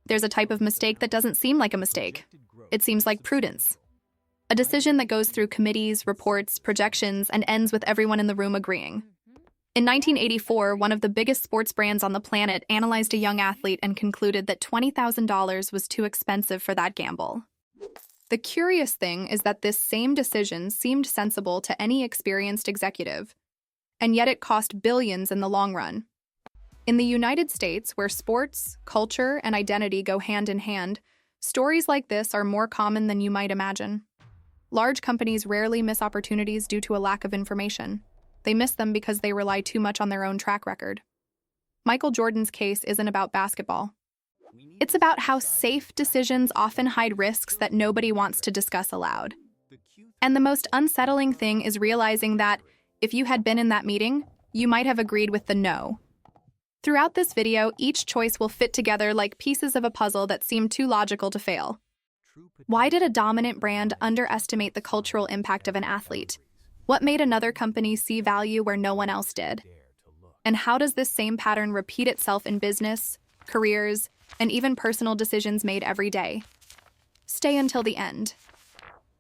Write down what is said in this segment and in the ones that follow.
There's a type of mistake that doesn't seem like a mistake. It seems like prudence. A decision that goes through committees, reports, projections, and ends with everyone in the room agreeing. In 1984, one of the biggest sports brands on the planet analyzed a young athlete and concluded that $20,000 was too expensive for that gamble. The curious thing is that this same decision seemed sensible to any experienced executive, and yet it cost billions in the long run. In the United States, where sports, culture, and identity go hand in hand, stories like this are more common than you might imagine. Large companies rarely miss opportunities due to a lack of information. They miss them because they rely too much on their own track record. Michael Jordan's case isn't about basketball. It's about how safe decisions often hide risks that nobody wants to discuss aloud. And the most unsettling thing is realizing that, if you had been in that meeting, you might have agreed with the no. Throughout this video, each choice will fit together like pieces of a puzzle that seem too logical to fail. Why did a dominant brand underestimate the cultural impact of an athlete? What made another company see value where no one else did? And how does this same pattern repeat itself in business, careers, and even personal decisions made every day? Stay until the end,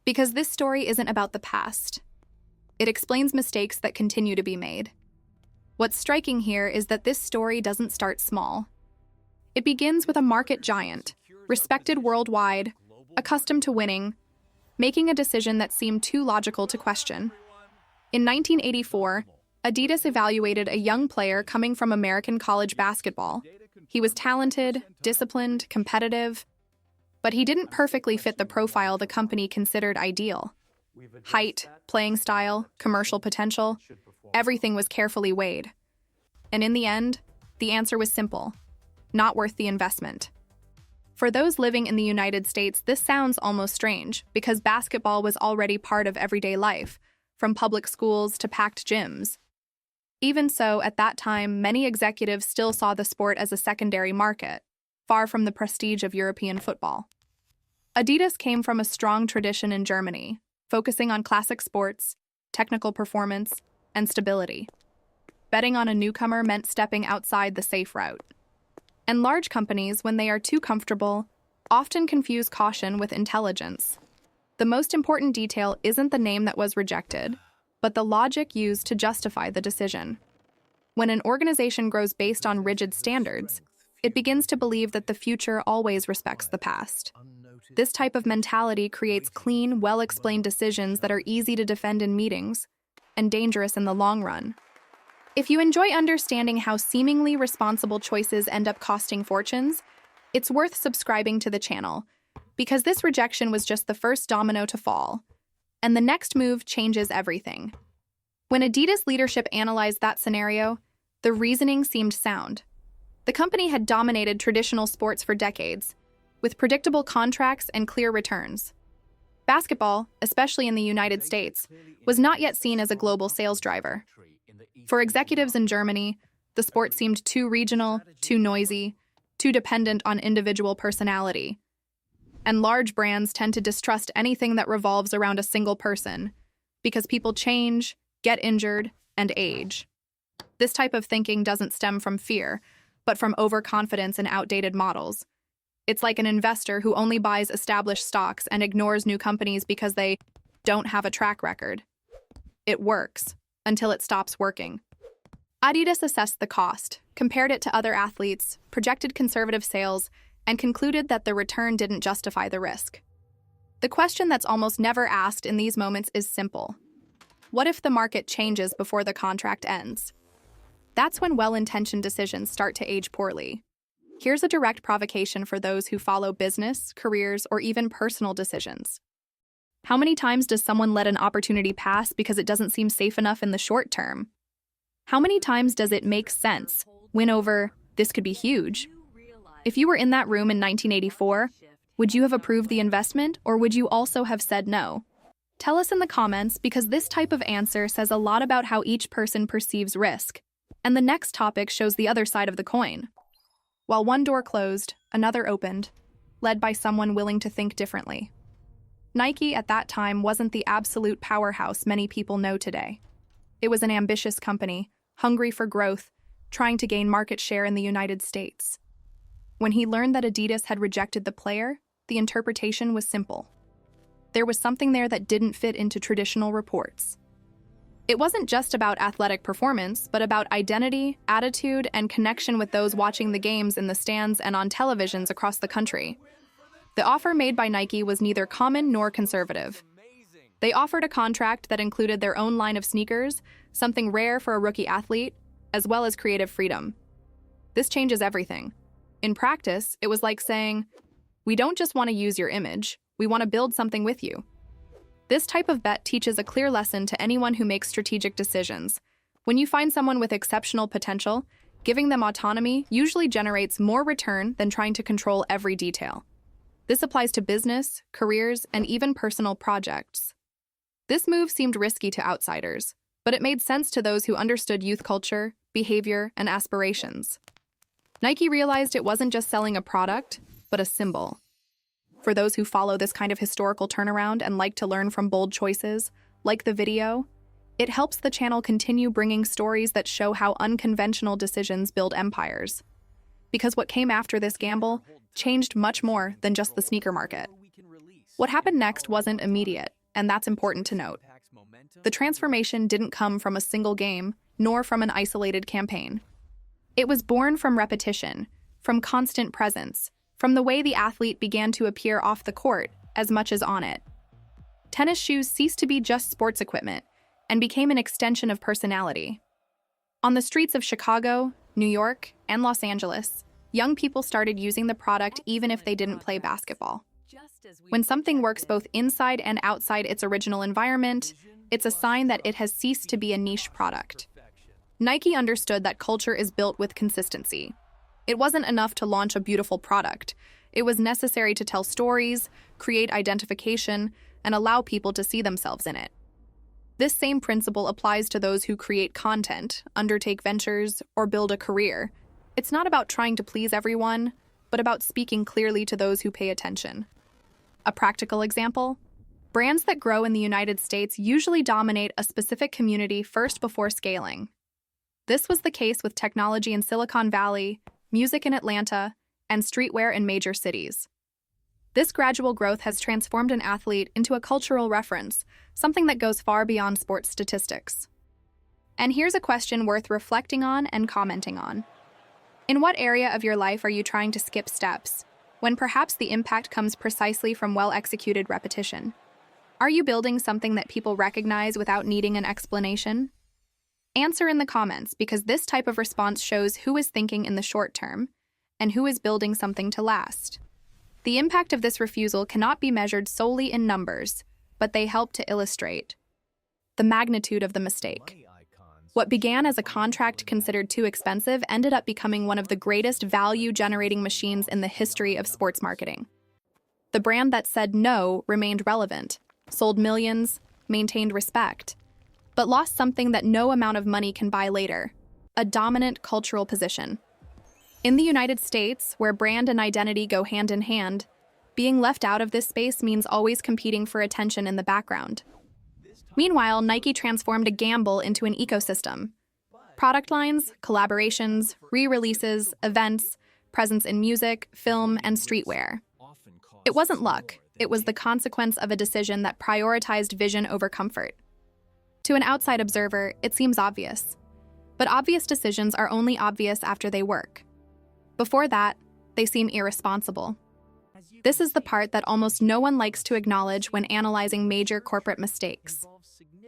because this story isn't about the past. It explains mistakes that continue to be made. What's striking here is that this story doesn't start small. It begins with a market giant, respected worldwide, accustomed to winning, making a decision that seemed too logical to question. In 1984, Adidas evaluated a young player coming from American college basketball. He was talented, disciplined, competitive, but he didn't perfectly fit the profile the company considered ideal. Height, playing style, commercial potential, everything was carefully weighed. And in the end, the answer was simple: not worth the investment. For those living in the United States, this sounds almost strange, because basketball was already part of everyday life, from public schools to packed gyms. Even so, at that time, many executives still saw the sport as a secondary market, far from the prestige of European football. Adidas came from a strong tradition in Germany, focusing on classic sports, technical performance, and stability. Betting on a newcomer meant stepping outside the safe route. And large companies, when they are too comfortable, often confuse caution with intelligence. The most important detail isn't the name that was rejected, but the logic used to justify the decision. When an organization grows based on rigid standards, it begins to believe that the future always respects the past. This type of mentality creates clean, well-explained decisions that are easy to defend in meetings and dangerous in the long run. If you enjoy understanding how seemingly responsible choices end up costing fortunes, it's worth subscribing to the channel, because this rejection was just the first domino to fall, and the next move changes everything. When Adidas leadership analyzed that scenario, the reasoning seemed sound. The company had dominated traditional sports for decades, with predictable contracts and clear returns. Basketball, especially in the United States, was not yet seen as a global sales driver. For executives in Germany, the sport seemed too regional, too noisy, too dependent on individual personality. And large brands tend to distrust anything that revolves around a single person, because people change, get injured, and age. This type of thinking doesn't stem from fear, but from overconfidence in outdated models. It's like an investor who only buys established stocks and ignores new companies because they don't have a track record. It works until it stops working. Adidas assessed the cost, compared it to other athletes, projected conservative sales, and concluded that the return didn't justify the risk. The question that's almost never asked in these moments is simple. What if the market changes before the contract ends? That's when well-intentioned decisions start to age poorly. Here's a direct provocation for those who follow business, careers, or even personal decisions. How many times does someone let an opportunity pass because it doesn't seem safe enough in the short term? How many times does it make sense, win over, this could be huge? If you were in that room in 1984, would you have approved the investment, or would you also have said no? Tell us in the comments, because this type of answer says a lot about how each person perceives risk, and the next topic shows the other side of the coin. While one door closed, another opened, led by someone willing to think differently. Nike at that time wasn't the absolute powerhouse many people know today. It was an ambitious company, hungry for growth, trying to gain market share in the United States. When he learned that Adidas had rejected the player, the interpretation was simple. There was something there that didn't fit into traditional reports. It wasn't just about athletic performance, but about identity, attitude, and connection with those watching the games in the stands and on televisions across the country. The offer made by Nike was neither common nor conservative. They offered a contract that included their own line of sneakers, something rare for a rookie athlete, as well as creative freedom. This changes everything. In practice, it was like saying, "We don't just want to use your image, we want to build something with you." This type of bet teaches a clear lesson to anyone who makes strategic decisions. When you find someone with exceptional potential, giving them autonomy usually generates more return than trying to control every detail. This applies to business, careers, and even personal projects. This move seemed risky to outsiders, but it made sense to those who understood youth culture, behavior, and aspirations. Nike realized it wasn't just selling a product, but a symbol. For those who follow this kind of historical turnaround and like to learn from bold choices, like the video, it helps the channel continue bringing stories that show how unconventional decisions build empires. Because what came after this gamble changed much more than just the sneaker market. What happened next wasn't immediate, and that's important to note. The transformation didn't come from a single game, nor from an isolated campaign. It was born from repetition, from constant presence, from the way the athlete began to appear off the court as much as on it. Tennis shoes ceased to be just sports equipment and became an extension of personality. On the streets of Chicago, New York, and Los Angeles, young people started using the product even if they didn't play basketball. When something works both inside and outside its original environment, it's a sign that it has ceased to be a niche product. Nike understood that culture is built with consistency. It wasn't enough to launch a beautiful product. It was necessary to tell stories, create identification, and allow people to see themselves in it. This same principle applies to those who create content, undertake ventures, or build a career. It's not about trying to please everyone, but about speaking clearly to those who pay attention. A practical example: brands that grow in the United States usually dominate a specific community first before scaling. This was the case with technology in Silicon Valley, music in Atlanta, and streetwear in major cities. This gradual growth has transformed an athlete into a cultural reference, something that goes far beyond sports statistics. And here's a question worth reflecting on and commenting on. In what area of your life are you trying to skip steps, when perhaps the impact comes precisely from well-executed repetition? Are you building something that people recognize without needing an explanation? Answer in the comments, because this type of response shows who is thinking in the short term and who is building something to last. The impact of this refusal cannot be measured solely in numbers, but they help to illustrate the magnitude of the mistake. What began as a contract considered too expensive ended up becoming one of the greatest value-generating machines in the history of sports marketing. The brand that said no remained relevant, sold millions, maintained respect, but lost something that no amount of money can buy later: a dominant cultural position. In the United States, where brand and identity go hand in hand, being left out of this space means always competing for attention in the background. Meanwhile, Nike transformed a gamble into an ecosystem. Product lines, collaborations, re-releases, events, presence in music, film, and streetwear. It wasn't luck, it was the consequence of a decision that prioritized vision over comfort. To an outside observer, it seems obvious. But obvious decisions are only obvious after they work. Before that, they seem irresponsible. This is the part that almost no one likes to acknowledge when analyzing major corporate mistakes.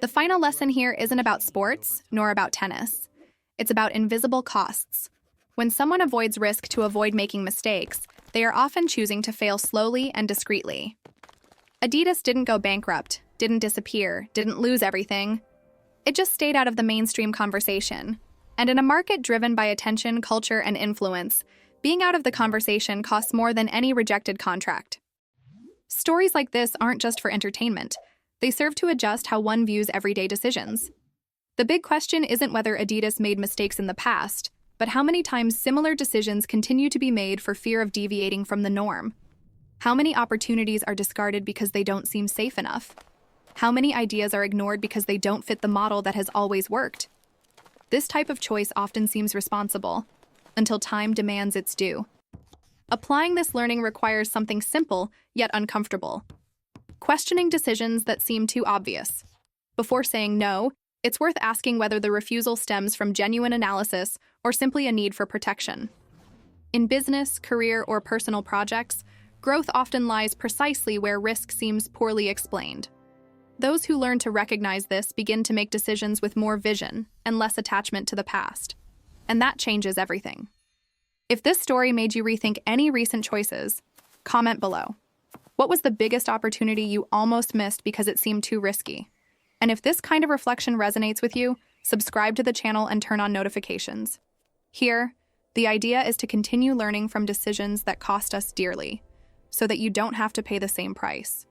The final lesson here isn't about sports, nor about tennis. It's about invisible costs. When someone avoids risk to avoid making mistakes, they are often choosing to fail slowly and discreetly. Adidas didn't go bankrupt, didn't disappear, didn't lose everything. It just stayed out of the mainstream conversation. And in a market driven by attention, culture, and influence, being out of the conversation costs more than any rejected contract. Stories like this aren't just for entertainment. They serve to adjust how one views everyday decisions. The big question isn't whether Adidas made mistakes in the past, but how many times similar decisions continue to be made for fear of deviating from the norm. How many opportunities are discarded because they don't seem safe enough? How many ideas are ignored because they don't fit the model that has always worked? This type of choice often seems responsible, until time demands its due. Applying this learning requires something simple, yet uncomfortable. Questioning decisions that seem too obvious. Before saying no, it's worth asking whether the refusal stems from genuine analysis or simply a need for protection. In business, career, or personal projects, growth often lies precisely where risk seems poorly explained. Those who learn to recognize this begin to make decisions with more vision and less attachment to the past. And that changes everything. If this story made you rethink any recent choices, comment below. What was the biggest opportunity you almost missed because it seemed too risky? And if this kind of reflection resonates with you, subscribe to the channel and turn on notifications. Here, the idea is to continue learning from decisions that cost us dearly, so that you don't have to pay the same price.